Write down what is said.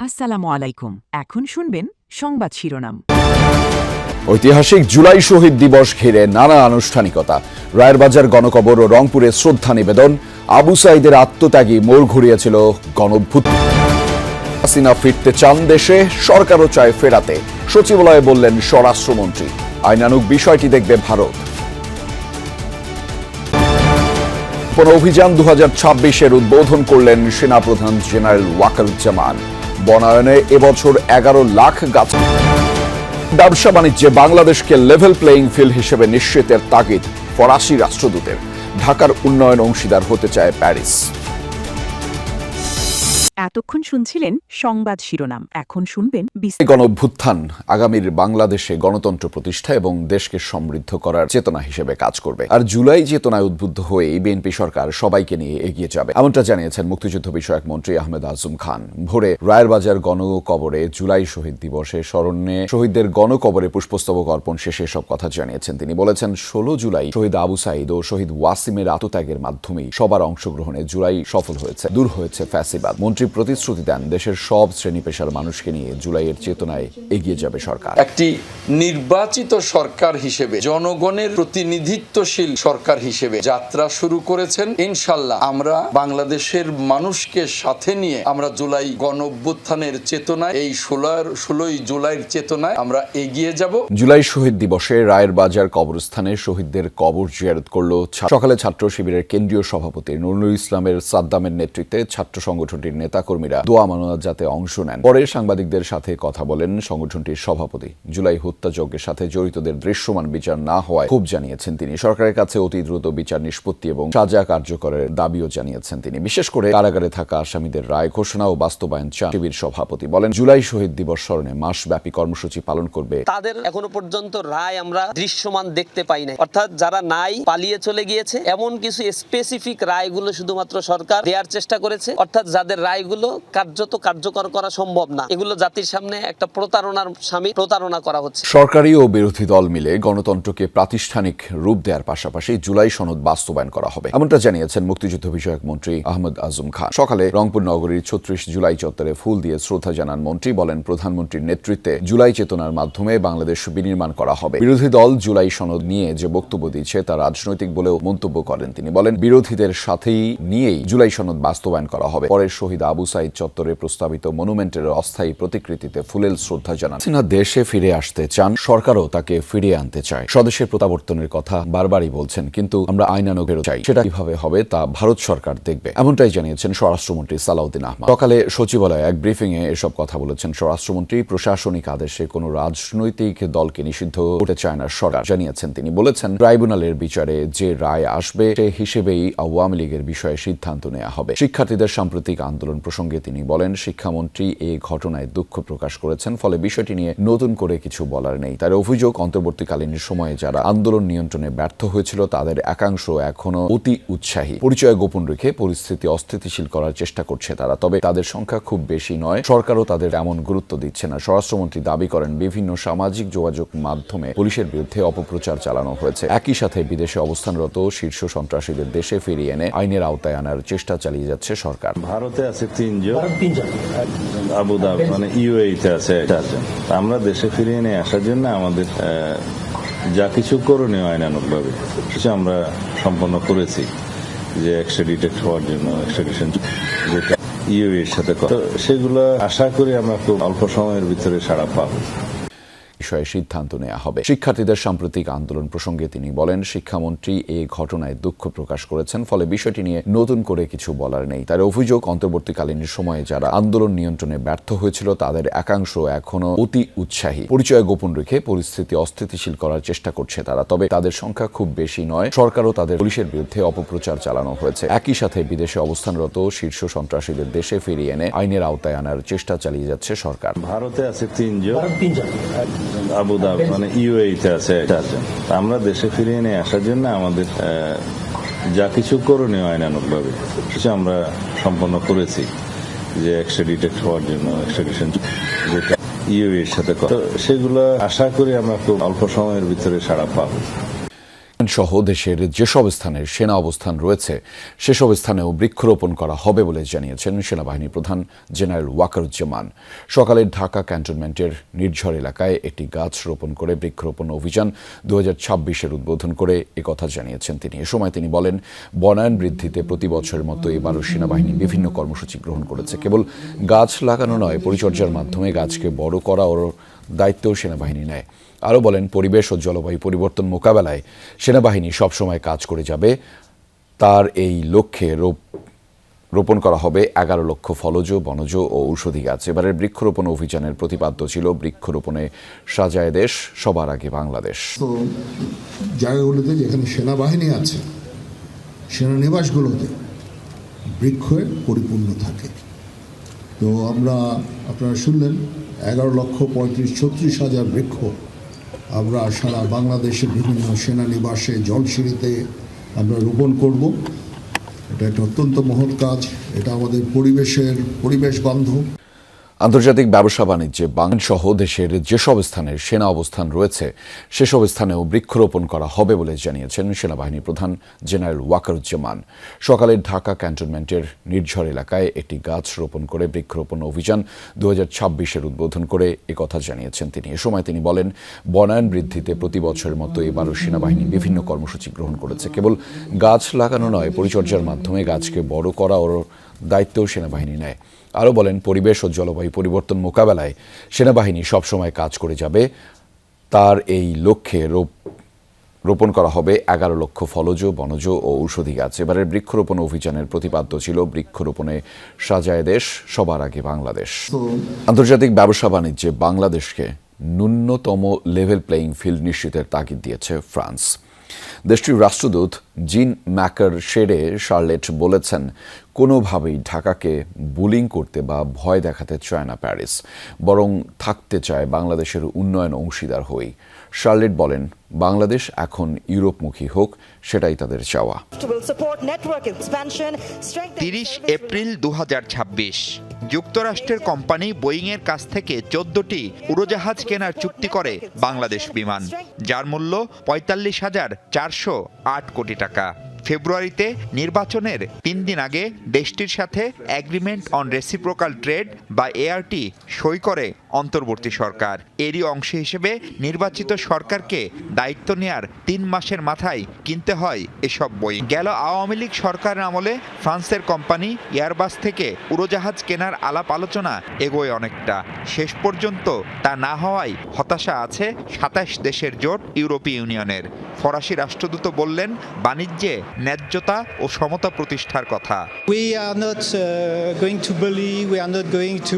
আসসালামু আলাইকুম। এখন শুনবেন সংবাদ শিরোনাম। ঐতিহাসিক জুলাই শহীদ দিবস ঘিরে নানা আনুষ্ঠানিকতা, রায়েরবাজার গণকবর ও রংপুরে শ্রদ্ধা নিবেদন। আবু সাঈদের আত্মত্যাগী মোড় ঘুরিয়েছিল গণঅভ্যুত্থান। হাসিনা ফিরতে চান দেশে, সরকারও চায় ফেরাতে, সচিবালয়ে বললেন স্বরাষ্ট্রমন্ত্রী। আইনানুগ বিষয়টি দেখবে ভারত। অভিযান 2026-এর উদ্বোধন করলেন সেনাপ্রধান জেনারেল ওয়াকারুজ্জামান। বনায়নে এবছর 11 লাখ গাছ। ব্যবসা বাণিজ্যে বাংলাদেশকে লেভেল প্লেইং ফিল্ড হিসেবে নিশ্চিতের তাগিদ ফরাসি রাষ্ট্রদূতের। ঢাকার উন্নয়ন অংশীদার হতে চায় প্যারিস। এতক্ষণ শুনছিলেন সংবাদ শিরোনাম, এখন শুনবেন গণঅভ্যুত্থান আগামীর বাংলাদেশে গণতন্ত্র প্রতিষ্ঠা এবং দেশকে সমৃদ্ধ করার চেতনা হিসেবে কাজ করবে। আর জুলাই চেতনায় উদ্বুদ্ধ হয়ে বিএনপি সরকার সবাইকে নিয়ে এগিয়ে যাবে, এমনটা জানিয়েছেন মুক্তিযুদ্ধ বিষয়ক মন্ত্রী আহমেদ আজম খান। ভোরে রায়েরবাজার গণকবরে জুলাই শহীদ দিবসে স্মরণে শহীদদের গণকবরে পুষ্পস্তবক অর্পণ শেষে সব কথা জানিয়েছেন তিনি। বলেছেন, 16 জুলাই শহীদ আবু সাঈদ ও শহীদ ওয়াসিমের আত্মত্যাগের মাধ্যমেই সবার অংশগ্রহণে জুলাই সফল হয়েছে, দূর হয়েছে ফ্যাসিবাদ। মন্ত্রী প্রতিশ্রুতি দেন, দেশের সব শ্রেণী পেশার মানুষকে নিয়ে জুলাইয়ের চেতনায় এগিয়ে যাবে সরকার। একটি নির্বাচিত সরকার হিসেবে, জনগণের প্রতিনিধিত্বশীল সরকার হিসেবে যাত্রা শুরু করেছেন। ইনশাআল্লাহ আমরা বাংলাদেশের মানুষকে সাথে নিয়ে আমরা জুলাই গণঅভ্যুত্থানের চেতনায়, এই 16 জুলাইয়ের চেতনায় আমরা এগিয়ে যাব। জুলাই শহীদ দিবসে রায়েরবাজার কবরস্থানে শহীদদের কবর জিয়ারত করল সকালে ছাত্র শিবিরের কেন্দ্রীয় সভাপতি নুরুল ইসলামের সাদ্দামের নেতৃত্বে ছাত্র সংগঠনটির নেতাকর্মীরা দোয়া মোনাজাতে অংশ নেন। পরে সাংবাদিকদের সাথে কথা বলেন সংগঠনটির সভাপতি। জুলাই হত্যাযজ্ঞের সাথে জড়িতদের দৃশ্যমান বিচার না হওয়ায় ক্ষোভ জানিয়েছেন তিনি। সরকারের কাছে অতি দ্রুত বিচার নিষ্পত্তি এবং সাজা কার্যকরের দাবিও জানিয়েছেন তিনি। বিশেষ করে কারাগারে থাকা আসামিদের রায় ঘোষণা ও বাস্তবায়ন চান শিবির সভাপতি। বলেন, জুলাই শহীদ দিবস স্মরণে মাসব্যাপী কর্মসূচি পালন করবে। তাদের এখনো পর্যন্ত রায় আমরা দৃশ্যমান দেখতে পাই নাই, অর্থাৎ যারা নাই পালিয়ে চলে গিয়েছে এমন কিছু স্পেসিফিক রায়গুলো শুধুমাত্র সরকার দেওয়ার চেষ্টা করেছে, অর্থাৎ যাদের রায়গুলো কার্যত কার্যকর করা সম্ভব না, এগুলো জাতির সামনে একটা প্রতারণার সামিল, প্রতারণা করা হচ্ছে। সরকারি ও বিরোধী দল মিলে গণতন্ত্রকে প্রাতিষ্ঠানিক রূপ দেওয়ার পাশাপাশি জুলাই সনদ বাস্তবায়ন করা হবে, এমনটা জানিয়েছেন মুক্তিযুদ্ধ বিষয়ক মন্ত্রী আহমেদ আজম খান। সকালে রংপুর নগরীর 36 জুলাই চত্বরে ফুল দিয়ে শ্রদ্ধা জানান মন্ত্রী। বলেন, প্রধানমন্ত্রীর নেতৃত্বে জুলাই চেতনার মাধ্যমে বাংলাদেশ বিনির্মাণ করা হবে। বিরোধী দল জুলাই সনদ নিয়ে যে বক্তব্য দিচ্ছে তা রাজনৈতিক বলেও মন্তব্য করেন তিনি। বলেন, বিরোধীদের সাথেই নিয়েই জুলাই সনদ বাস্তবায়ন করা হবে। পরে শহীদ আবু সাঈদ চত্বরে প্রস্তাবিত মনুমেন্টের অস্থায়ী প্রতিকৃতিতে ফুলেল শ্রদ্ধা জানান। হাসিনা দেশে ফিরে আসতে চান, সরকারও তাকে ফিরিয়ে আনতে চায়। স্বদেশের প্রত্যাবর্তনের কথা বারবারই বলছেন, কিন্তু আমরা আইনানুগেরও চাই। সেটা কিভাবে হবে তা ভারত সরকার দেখবে, এমনটাই জানিয়েছেন স্বরাষ্ট্রমন্ত্রী সালাউদ্দিন আহমদ। সকালে সচিবালয়ে এক ব্রিফিং এ এসব কথা বলেছেন স্বরাষ্ট্রমন্ত্রী। প্রশাসনিক আদেশে কোনো রাজনৈতিক দলকে নিষিদ্ধ করতে চায় না সরকার, জানিয়েছেন তিনি। বলেছেন, ট্রাইব্যুনালের বিচারে যে রায় আসবে সে হিসেবেই আওয়ামী লীগের বিষয়ে সিদ্ধান্ত নেওয়া হবে। শিক্ষার্থীদের সাম্প্রতিক আন্দোলন প্রসঙ্গে তিনি বলেন, শিক্ষামন্ত্রী এই ঘটনায় দুঃখ প্রকাশ করেছেন, ফলে বিষয়টি নিয়ে নতুন করে কিছু বলার নেই। তার অভিযোগ, অন্তর্বর্তীকালীন সময়ে যারা আন্দোলন নিয়ন্ত্রণে ব্যর্থ হয়েছিল তাদের একাংশ এখনো অতি উৎসাহী। পরিচয় গোপন রেখে পরিস্থিতি অস্থিতিশীল করার চেষ্টা করছে তারা, তবে তাদের সংখ্যা খুব বেশি নয়। সরকারও তাদের এমন গুরুত্ব দিচ্ছে না। স্বরাষ্ট্রমন্ত্রী দাবি করেন, বিভিন্ন সামাজিক যোগাযোগ মাধ্যমে পুলিশের বিরুদ্ধে অপপ্রচার চালানো হয়েছে। একই সাথে বিদেশে অবস্থানরত শীর্ষ সন্ত্রাসীদের দেশে ফিরিয়ে এনে আইনের আওতায় আনার চেষ্টা চালিয়ে যাচ্ছে সরকার। ভারতে আছে 3 জন, আবুধাবি মানে ইউএইতে আছে 4 জন। আমরা দেশে ফিরিয়ে নিয়ে আসার জন্য আমাদের যা কিছু করণীয় আইনানুগভাবে কিছু আমরা সম্পন্ন করেছি, যে এক্সট্রাডিটেড হওয়ার জন্য এক্সট্রাডিশন যেটা ইউএই এর সাথে, সেগুলো আশা করি আমরা খুব অল্প সময়ের ভিতরে সাড়া পাবো। শিক্ষার্থীদের সাম্প্রতিক আন্দোলন প্রসঙ্গে তিনি বলেন, শিক্ষামন্ত্রী এই ঘটনায় দুঃখ প্রকাশ করেছেন, ফলে বিষয়টি নিয়ে নতুন করে কিছু বলার নেই। তার অভিযোগ, অন্তর্বর্তীকালীন সময়ে যারা আন্দোলন নিয়ন্ত্রণে ব্যর্থ হয়েছিল তাদের একাংশ এখনো অতি উৎসাহী। পরিচয় গোপন রেখে পরিস্থিতি অস্থিতিশীল করার চেষ্টা করছে তারা, তবে তাদের সংখ্যা খুব বেশি নয়। সরকারও তাদের এমন গুরুত্ব দিচ্ছে না। স্বরাষ্ট্রমন্ত্রী দাবি করেন, বিভিন্ন সামাজিক যোগাযোগ মাধ্যমে পুলিশের বিরুদ্ধে অপপ্রচার চালানো হয়েছে। একই সাথে বিদেশে অবস্থানরত শীর্ষ সন্ত্রাসীদের দেশে ফিরিয়ে এনে আইনের আওতায় আনার চেষ্টা চালিয়ে যাচ্ছে সরকার। বিষয়ে সিদ্ধান্ত নেওয়া হবে। শিক্ষার্থীদের সাম্প্রতিক আন্দোলন প্রসঙ্গে তিনি বলেন, শিক্ষামন্ত্রী এই ঘটনায় দুঃখ প্রকাশ করেছেন, ফলে বিষয়টি নিয়ে নতুন করে কিছু বলার নেই। তার অভিযোগ, অন্তর্বর্তীকালীন সময়ে যারা আন্দোলন নিয়ন্ত্রণে ব্যর্থ হয়েছিল তাদের একাংশ এখনো অতি উৎসাহী। পরিচয় গোপন রেখে পরিস্থিতি অস্থিতিশীল করার চেষ্টা করছে তারা, তবে তাদের সংখ্যা খুব বেশি নয়। সরকারও তাদের পুলিশের বিরুদ্ধে অপপ্রচার চালানো হয়েছে। একই সাথে বিদেশে অবস্থানরত শীর্ষ সন্ত্রাসীদের দেশে ফিরিয়ে এনে আইনের আওতায় আনার চেষ্টা চালিয়ে যাচ্ছে সরকার। ভারতে আছে 3 জন, আবুধাবি মানে ইউএইতে আছে 4 জন। আমরা দেশে ফিরিয়ে নিয়ে আসার জন্য আমাদের যা কিছু করণীয় আইনানুগভাবে কিছু আমরা সম্পন্ন করেছি, যে এক্সট্রাডিটেড হওয়ার জন্য এক্সট্রাডিশন যেটা ইউএই এর সাথে, সেগুলো আশা করি আমরা খুব অল্প সময়ের ভিতরে সাড়া পাবো। সহ দেশের যেসব স্থানে সেনা অবস্থান রয়েছে সেসব স্থানেও বৃক্ষরোপণ করা হবে বলে জানিয়েছেন সেনাবাহিনী প্রধান জেনারেল ওয়াকারুজ্জামান। সকালে ঢাকা ক্যান্টনমেন্টের নির্ঝর এলাকায় একটি গাছ রোপণ করে বৃক্ষরোপণ অভিযান 2026-এর উদ্বোধন করে একথা জানিয়েছেন তিনি। এ সময় তিনি বলেন, বনায়ন বৃদ্ধিতে প্রতি বছরের মতো এবারও সেনাবাহিনী বিভিন্ন কর্মসূচি গ্রহণ করেছে। কেবল গাছ লাগানো নয়, পরিচর্যার মাধ্যমে গাছকে বড় করা ও দায়িত্বও সেনাবাহিনী নেয়। আরও বলেন, পরিবেশ ও জলবায়ু পরিবর্তন মোকাবেলায় সেনাবাহিনী সবসময় কাজ করে যাবে। তার এই লক্ষ্যে রোপণ করা হবে 11 লক্ষ ফলজ, বনজ ও ঔষধি গাছ। এবারের বৃক্ষরোপণ অভিযানের প্রতিপাদ্য ছিল বৃক্ষরোপণে সাজায় দেশ, সবার আগে বাংলাদেশ। তো জায়গাগুলোতে যেখানে সেনাবাহিনী আছে, সেনানিবাসগুলোতে বৃক্ষে পরিপূর্ণ থাকে। তো আপনারা শুনলেন 11,35,36,000 বৃক্ষ আমরা সারা বাংলাদেশের বিভিন্ন সেনানিবাসে, জলসিঁড়িতে আমরা রোপণ করব। এটা একটা অত্যন্ত মহৎ কাজ। এটা আমাদের পরিবেশ বান্ধব। আন্তর্জাতিক ব্যবসা বাণিজ্যে বাংলাদেশ সহ দেশের যেসব স্থানে সেনা অবস্থান রয়েছে সেসব স্থানেও বৃক্ষরোপণ করা হবে বলে জানিয়েছেন সেনাবাহিনী প্রধান জেনারেল ওয়াকারুজ্জামান। সকালে ঢাকা ক্যান্টনমেন্টের নির্ঝর এলাকায় একটি গাছ রোপণ করে বৃক্ষরোপণ অভিযান 2026-এর উদ্বোধন করে একথা জানিয়েছেন তিনি। এ সময় তিনি বলেন, বনায়ন বৃদ্ধিতে প্রতি বছরের মতো এবারও সেনাবাহিনী বিভিন্ন কর্মসূচি গ্রহণ করেছে। কেবল গাছ লাগানো নয়, পরিচর্যার মাধ্যমে গাছকে বড় করা ও দায়িত্বও সেনাবাহিনী নেয়। আরও বলেন, পরিবেশ ও জলবায়ু পরিবর্তন মোকাবেলায় সেনাবাহিনী সবসময় কাজ করে যাবে। তার এই লক্ষ্যে রোপণ করা হবে 11 লক্ষ ফলজ, বনজ ও ঔষধি গাছ। এবারের বৃক্ষরোপণ অভিযানের প্রতিপাদ্য ছিল বৃক্ষরোপণে সাজায় দেশ, সবার আগে বাংলাদেশ। আন্তর্জাতিক ব্যবসা বাণিজ্যে বাংলাদেশকে ন্যূনতম লেভেল প্লেয়িং ফিল্ড নিশ্চিতের তাগিদ দিয়েছে ফ্রান্স। দেশটির রাষ্ট্রদূত জিন ম্যাকার শেরে শার্লেট বলেছেন, কোনোভাবেই ঢাকাকে বুলিং করতে বা ভয় দেখাতে চায় না প্যারিস, বরং থাকতে চায় বাংলাদেশের উন্নয়ন অংশীদার হই। শার্লেট বলেন, বাংলাদেশ এখন ইউরোপমুখী হোক, সেটাই তাদের চাওয়া। 30 এপ্রিল 2026 যুক্তরাষ্ট্রের কোম্পানি বোয়িংয়ের কাছ থেকে 14টি উড়োজাহাজ কেনার চুক্তি করে বাংলাদেশ বিমান, যার মূল্য 45,408 কোটি টাকা। ফেব্রুয়ারিতে নির্বাচনের 3 দিন আগে দেশটির সাথে এগ্রিমেন্ট অন রেসিপ্রোকাল ট্রেড বা এআরটি সই করে অন্তর্বর্তী সরকার। এরই অংশ হিসেবে নির্বাচিত সরকারকে দায়িত্ব নেয়ার 3 মাসের মাথায় কিনতে হয় এসব বোয়িং। গেল আওয়ামী লীগ সরকারের আমলে ফ্রান্সের কোম্পানি এয়ারবাস থেকে উড়োজাহাজ কেনার আলাপ আলোচনা এগোয় অনেকটা। শেষ পর্যন্ত তা না হওয়ায় হতাশা আছে 27 দেশের জোট ইউরোপীয় ইউনিয়নের। ফরাসি রাষ্ট্রদূত বললেন, বাণিজ্যে ন্যায্যতা ও সমতা প্রতিষ্ঠার কথা। We are not going to bully, we are not going to